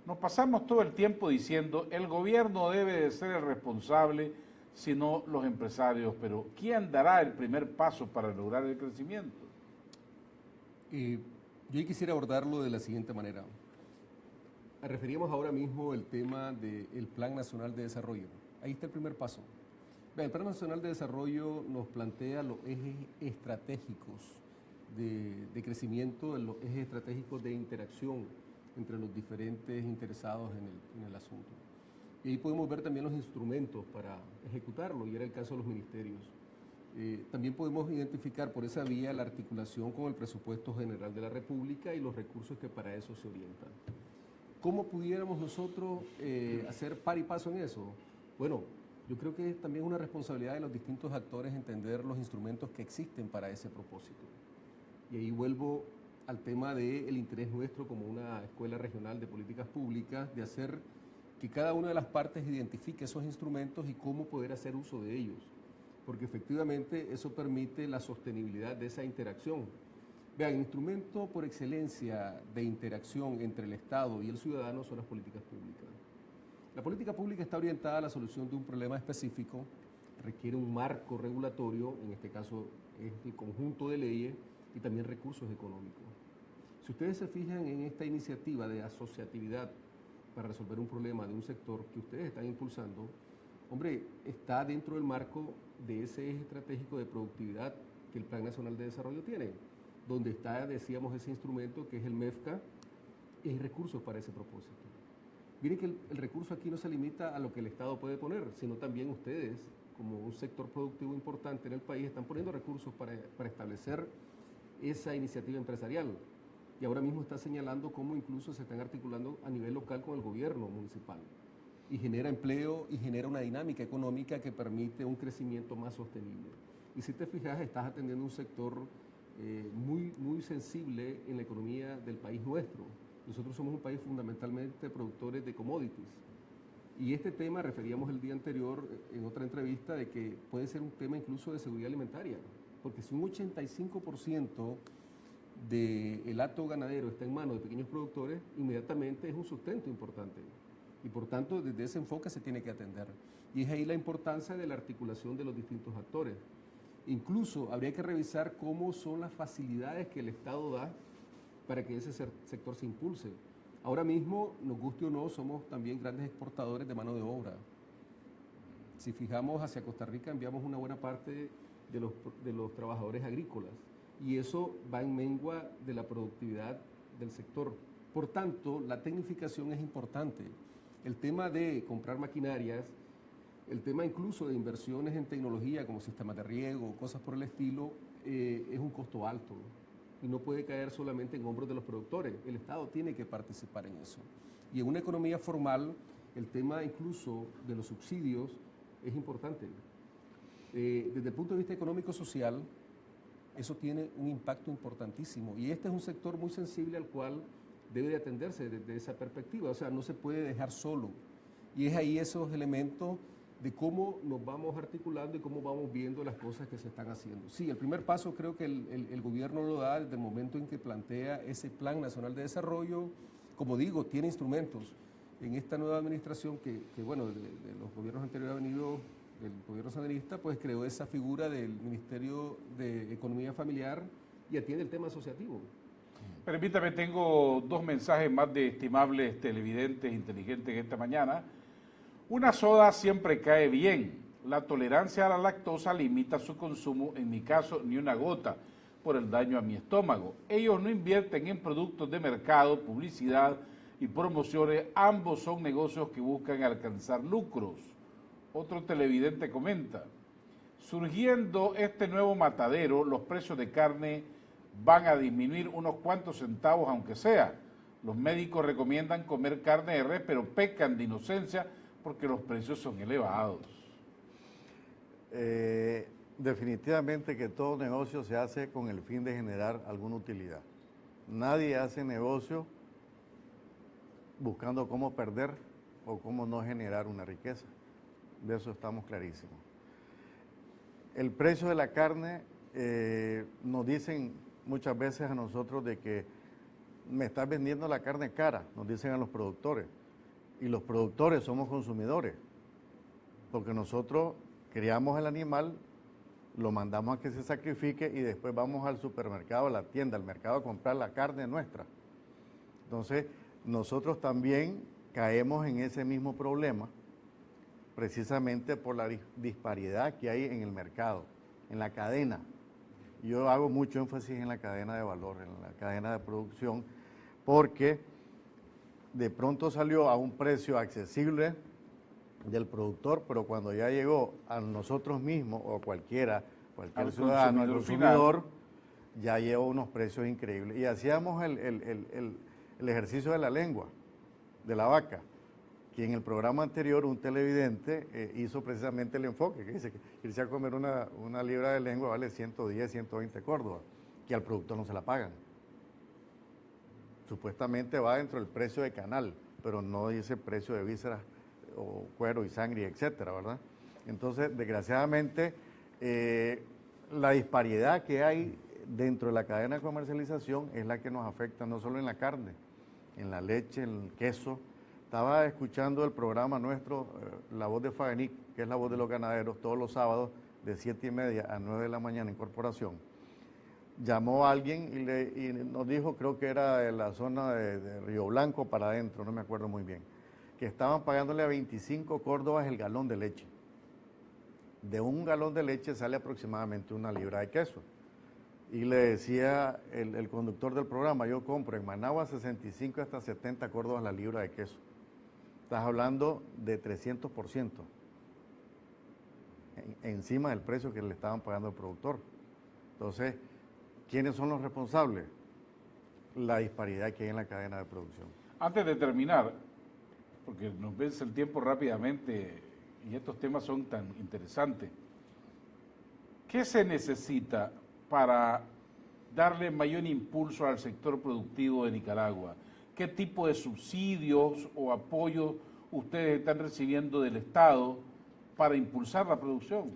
Nos pasamos todo el tiempo diciendo el gobierno debe de ser el responsable, sino los empresarios, pero ¿quién dará el primer paso para lograr el crecimiento? Yo quisiera abordarlo de la siguiente manera. Referíamos ahora mismo el tema del Plan Nacional de Desarrollo. Ahí está el primer paso. El Plan Nacional de Desarrollo nos plantea los ejes estratégicos de crecimiento, los ejes estratégicos de interacción entre los diferentes interesados en el asunto. Y ahí podemos ver también los instrumentos para ejecutarlo, y era el caso de los ministerios. También podemos identificar por esa vía la articulación con el presupuesto general de la República y los recursos que para eso se orientan. ¿Cómo pudiéramos nosotros hacer par y paso en eso? Bueno, yo creo que es también una responsabilidad de los distintos actores entender los instrumentos que existen para ese propósito. Y ahí vuelvo al tema del interés nuestro como una escuela regional de políticas públicas, de hacer que cada una de las partes identifique esos instrumentos y cómo poder hacer uso de ellos. Porque efectivamente eso permite la sostenibilidad de esa interacción. Vean, el instrumento por excelencia de interacción entre el Estado y el ciudadano son las políticas públicas. La política pública está orientada a la solución de un problema específico, requiere un marco regulatorio, en este caso es el conjunto de leyes y también recursos económicos. Si ustedes se fijan en esta iniciativa de asociatividad para resolver un problema de un sector que ustedes están impulsando, hombre, está dentro del marco de ese eje estratégico de productividad que el Plan Nacional de Desarrollo tiene, donde está, decíamos, ese instrumento que es el MEFCA y hay recursos para ese propósito. Miren que el recurso aquí no se limita a lo que el Estado puede poner, sino también ustedes, como un sector productivo importante en el país, están poniendo recursos para establecer esa iniciativa empresarial. Y ahora mismo está señalando cómo incluso se están articulando a nivel local con el gobierno municipal. Y genera empleo y genera una dinámica económica que permite un crecimiento más sostenible. Y si te fijas, estás atendiendo un sector muy sensible en la economía del país nuestro. Nosotros somos un país fundamentalmente productores de commodities. Y este tema, referíamos el día anterior en otra entrevista, de que puede ser un tema incluso de seguridad alimentaria, porque si un 85% del hato ganadero está en manos de pequeños productores, inmediatamente es un sustento importante. Y por tanto, desde ese enfoque se tiene que atender. Y es ahí la importancia de la articulación de los distintos actores. Incluso habría que revisar cómo son las facilidades que el Estado da para que ese sector se impulse. Ahora mismo, nos guste o no, somos también grandes exportadores de mano de obra. Si fijamos hacia Costa Rica, enviamos una buena parte de los trabajadores agrícolas y eso va en mengua de la productividad del sector. Por tanto, la tecnificación es importante. El tema de comprar maquinarias, el tema incluso de inversiones en tecnología como sistemas de riego, cosas por el estilo, es un costo alto. Y no puede caer solamente en hombros de los productores. El Estado tiene que participar en eso. Y en una economía formal, el tema incluso de los subsidios es importante. Desde el punto de vista económico-social, eso tiene un impacto importantísimo. Y este es un sector muy sensible al cual debe de atenderse desde esa perspectiva. O sea, no se puede dejar solo. Y es ahí esos elementos de cómo nos vamos articulando y cómo vamos viendo las cosas que se están haciendo. Sí, el primer paso creo que el gobierno lo da desde el momento en que plantea ese Plan Nacional de Desarrollo. Como digo, tiene instrumentos. En esta nueva administración que bueno, de los gobiernos anteriores ha venido, el gobierno sandinista, pues creó esa figura del Ministerio de Economía Familiar y atiende el tema asociativo. Permítame, tengo dos mensajes más de estimables televidentes inteligentes esta mañana. Una soda siempre cae bien. La tolerancia a la lactosa limita su consumo, en mi caso, ni una gota, por el daño a mi estómago. Ellos no invierten en productos de mercado, publicidad y promociones. Ambos son negocios que buscan alcanzar lucros. Otro televidente comenta, surgiendo este nuevo matadero, los precios de carne van a disminuir unos cuantos centavos, aunque sea. Los médicos recomiendan comer carne de res, pero pecan de inocencia porque los precios son elevados. Definitivamente que todo negocio se hace con el fin de generar alguna utilidad. Nadie hace negocio buscando cómo perder o cómo no generar una riqueza. De eso estamos clarísimos. El precio de la carne, nos dicen muchas veces a nosotros de que me estás vendiendo la carne cara, nos dicen a los productores. Y los productores somos consumidores, porque nosotros criamos el animal, lo mandamos a que se sacrifique y después vamos al supermercado, a la tienda, al mercado a comprar la carne nuestra. Entonces, nosotros también caemos en ese mismo problema, precisamente por la disparidad que hay en el mercado, en la cadena. Yo hago mucho énfasis en la cadena de valor, en la cadena de producción, porque de pronto salió a un precio accesible del productor, pero cuando ya llegó a nosotros mismos o cualquier ciudadano, al consumidor, ya lleva unos precios increíbles. Y hacíamos el ejercicio de la lengua, de la vaca, que en el programa anterior un televidente hizo precisamente el enfoque, que dice que irse a comer una libra de lengua vale 110, 120 córdobas, que al productor no se la pagan. Supuestamente va dentro del precio de canal, pero no dice precio de vísceras o cuero y sangre, etcétera, ¿verdad? Entonces, desgraciadamente, la disparidad que hay dentro de la cadena de comercialización es la que nos afecta no solo en la carne, en la leche, en el queso. Estaba escuchando el programa nuestro, La Voz de FAENIC, que es la voz de los ganaderos, todos los sábados de 7:30 a 9 de la mañana en Corporación. Llamó a alguien y nos dijo, creo que era de la zona de Río Blanco para adentro, no me acuerdo muy bien, que estaban pagándole a 25 córdobas el galón de leche. De un galón de leche sale aproximadamente una libra de queso. Y le decía el conductor del programa, yo compro en Managua 65 hasta 70 córdobas la libra de queso. Estás hablando de 300% encima del precio que le estaban pagando al productor. Entonces, ¿quiénes son los responsables? La disparidad que hay en la cadena de producción. Antes de terminar, porque nos vence el tiempo rápidamente y estos temas son tan interesantes, ¿Qué se necesita para darle mayor impulso al sector productivo de Nicaragua? ¿Qué tipo de subsidios o apoyos ustedes están recibiendo del Estado para impulsar la producción?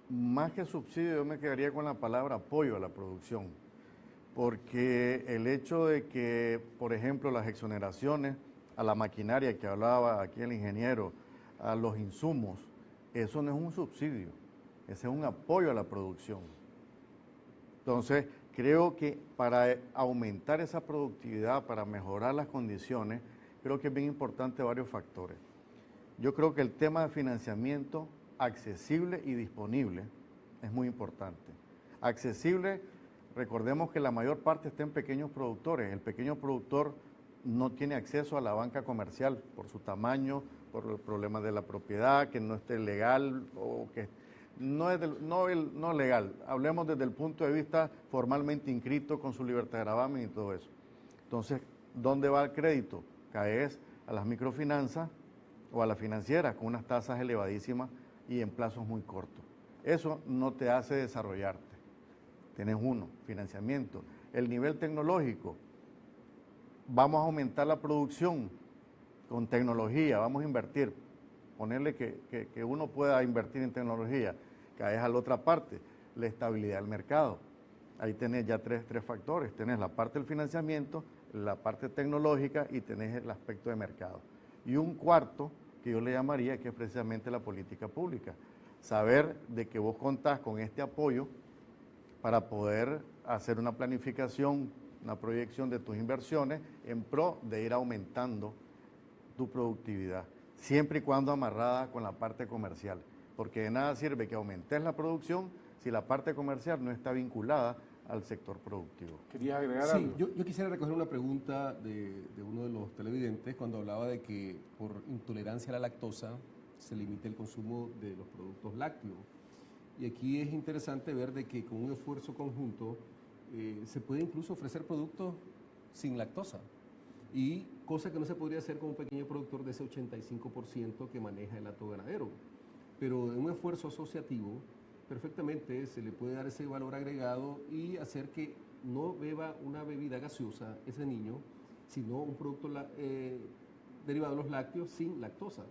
Más que subsidio, yo me quedaría con la palabra apoyo a la producción, porque el hecho de que, por ejemplo, las exoneraciones a la maquinaria que hablaba aquí el ingeniero, a los insumos, eso no es un subsidio, ese es un apoyo a la producción. Entonces, creo que para aumentar esa productividad, para mejorar las condiciones, creo que es bien importante varios factores. Yo creo que el tema de financiamiento accesible y disponible es muy importante. Accesible, recordemos que la mayor parte está en pequeños productores. El pequeño productor no tiene acceso a la banca comercial por su tamaño, por el problema de la propiedad, que no esté legal o que no legal. Hablemos desde el punto de vista formalmente inscrito con su libertad de gravamen y todo eso. Entonces, ¿dónde va el crédito? Caes a las microfinanzas o a las financieras con unas tasas elevadísimas y en plazos muy cortos. Eso no te hace desarrollarte. Tienes financiamiento. El nivel tecnológico. Vamos a aumentar la producción con tecnología, vamos a invertir. Ponerle que uno pueda invertir en tecnología. Caes a la otra parte, la estabilidad del mercado. Ahí tenés ya tres factores. Tenés la parte del financiamiento, la parte tecnológica y tenés el aspecto de mercado. Y un cuarto, que yo le llamaría, que es precisamente la política pública. Saber de que vos contás con este apoyo para poder hacer una planificación, una proyección de tus inversiones en pro de ir aumentando tu productividad, siempre y cuando amarrada con la parte comercial, porque de nada sirve que aumentes la producción si la parte comercial no está vinculada al sector productivo. ¿Querías agregar sí, algo? Yo quisiera recoger una pregunta de uno de los televidentes cuando hablaba de que por intolerancia a la lactosa se limita el consumo de los productos lácteos. Y aquí es interesante ver de que con un esfuerzo conjunto se puede incluso ofrecer productos sin lactosa, y cosa que no se podría hacer con un pequeño productor de ese 85% que maneja el hato ganadero. Pero en un esfuerzo asociativo, perfectamente se le puede dar ese valor agregado y hacer que no beba una bebida gaseosa ese niño, sino un producto derivado de los lácteos sin lactosa.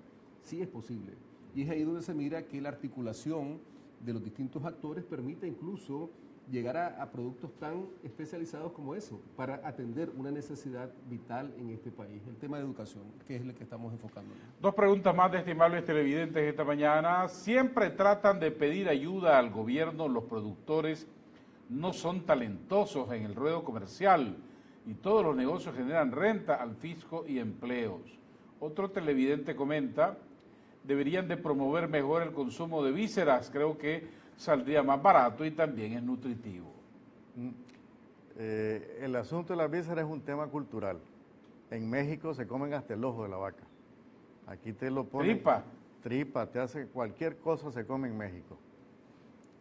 Sí es posible. Y es ahí donde se mira que la articulación de los distintos actores permite incluso llegar a productos tan especializados como eso, para atender una necesidad vital en este país, el tema de educación, que es el que estamos enfocando. Dos preguntas más de estimables televidentes esta mañana. Siempre tratan de pedir ayuda al gobierno, los productores no son talentosos en el ruedo comercial y todos los negocios generan renta al fisco y empleos. Otro televidente comenta, deberían de promover mejor el consumo de vísceras, creo que saldría más barato y también es nutritivo. El asunto de las vísceras es un tema cultural. En México se comen hasta el ojo de la vaca. Aquí te lo ponen. Tripa, te hace cualquier cosa, se come en México.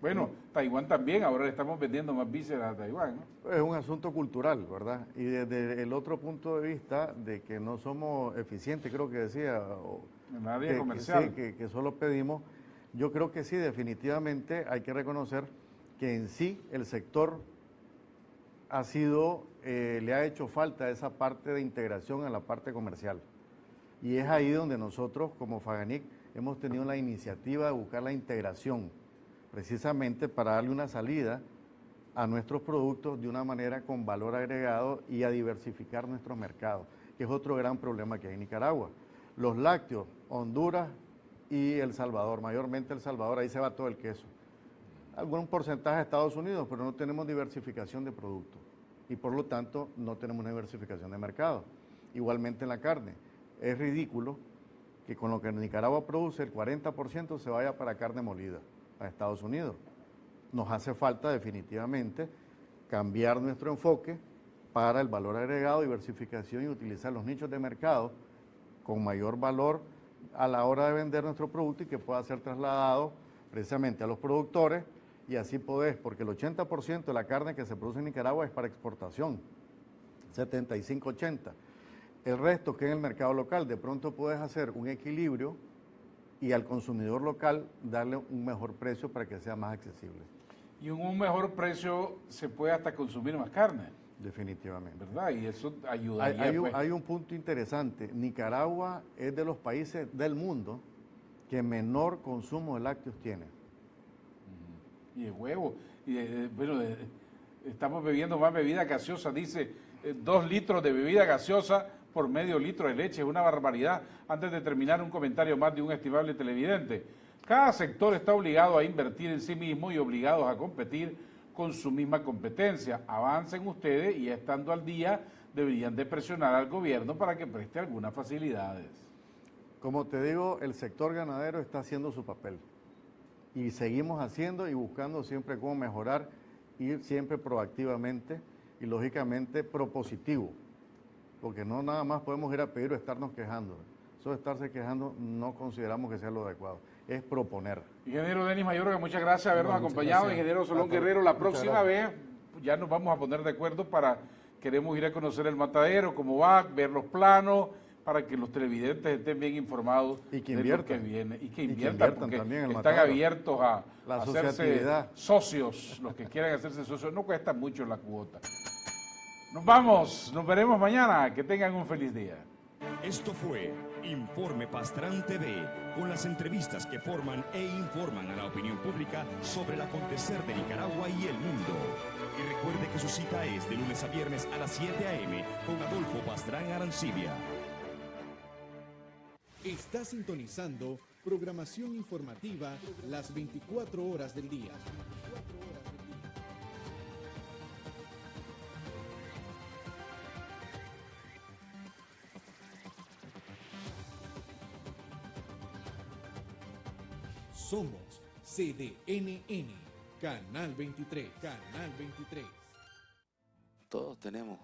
Bueno, Taiwán también, ahora le estamos vendiendo más vísceras a Taiwán, ¿no? Es un asunto cultural, ¿verdad? Y desde el otro punto de vista de que no somos eficientes, creo que decía, en la área comercial. Que solo pedimos, yo creo que sí, definitivamente hay que reconocer que en sí el sector ha sido, le ha hecho falta esa parte de integración a la parte comercial. Y es ahí donde nosotros como Faganic hemos tenido la iniciativa de buscar la integración, precisamente para darle una salida a nuestros productos de una manera con valor agregado y a diversificar nuestros mercados, que es otro gran problema que hay en Nicaragua. Los lácteos, Honduras y El Salvador, mayormente El Salvador, ahí se va todo el queso. Algún porcentaje de Estados Unidos, pero no tenemos diversificación de productos y por lo tanto no tenemos una diversificación de mercado. Igualmente en la carne, es ridículo que con lo que Nicaragua produce el 40% se vaya para carne molida a Estados Unidos. Nos hace falta definitivamente cambiar nuestro enfoque para el valor agregado, diversificación y utilizar los nichos de mercado con mayor valor a la hora de vender nuestro producto y que pueda ser trasladado precisamente a los productores y así podés, porque el 80% de la carne que se produce en Nicaragua es para exportación, 75-80%. El resto que en el mercado local, de pronto puedes hacer un equilibrio y al consumidor local darle un mejor precio para que sea más accesible. y en un mejor precio se puede hasta consumir más carne. Definitivamente. ¿Verdad? Y eso ayudaría. Hay un punto interesante. Nicaragua es de los países del mundo que menor consumo de lácteos tiene. Y de huevo. Y estamos bebiendo más bebida gaseosa. Dice 2 litros de bebida gaseosa por medio litro de leche. Es una barbaridad. Antes de terminar, un comentario más de un estimable televidente. Cada sector está obligado a invertir en sí mismo y obligados a competir con su misma competencia. Avancen ustedes y estando al día deberían de presionar al gobierno para que preste algunas facilidades. Como te digo, el sector ganadero está haciendo su papel y seguimos haciendo y buscando siempre cómo mejorar, ir siempre proactivamente y lógicamente propositivo, porque no nada más podemos ir a pedir o estarnos quejando. Eso de estarse quejando no consideramos que sea lo adecuado, es proponer. Ingeniero Denis Mayorga, muchas gracias por habernos acompañado. Gracias. Ingeniero Solón Guerrero, la próxima vez ya nos vamos a poner de acuerdo queremos ir a conocer el matadero, cómo va, ver los planos, para que los televidentes estén bien informados y que de lo que viene. Y que inviertan porque también están abiertos a hacerse socios, los que quieran hacerse socios. No cuesta mucho la cuota. Nos vamos, nos veremos mañana. Que tengan un feliz día. Esto fue Informe Pastrán TV, con las entrevistas que forman e informan a la opinión pública sobre el acontecer de Nicaragua y el mundo. Y recuerde que su cita es de lunes a viernes a las 7 a.m. con Adolfo Pastrán Arancibia. Está sintonizando programación informativa las 24 horas del día. Somos CDNN, Canal 23, Canal 23. Todos tenemos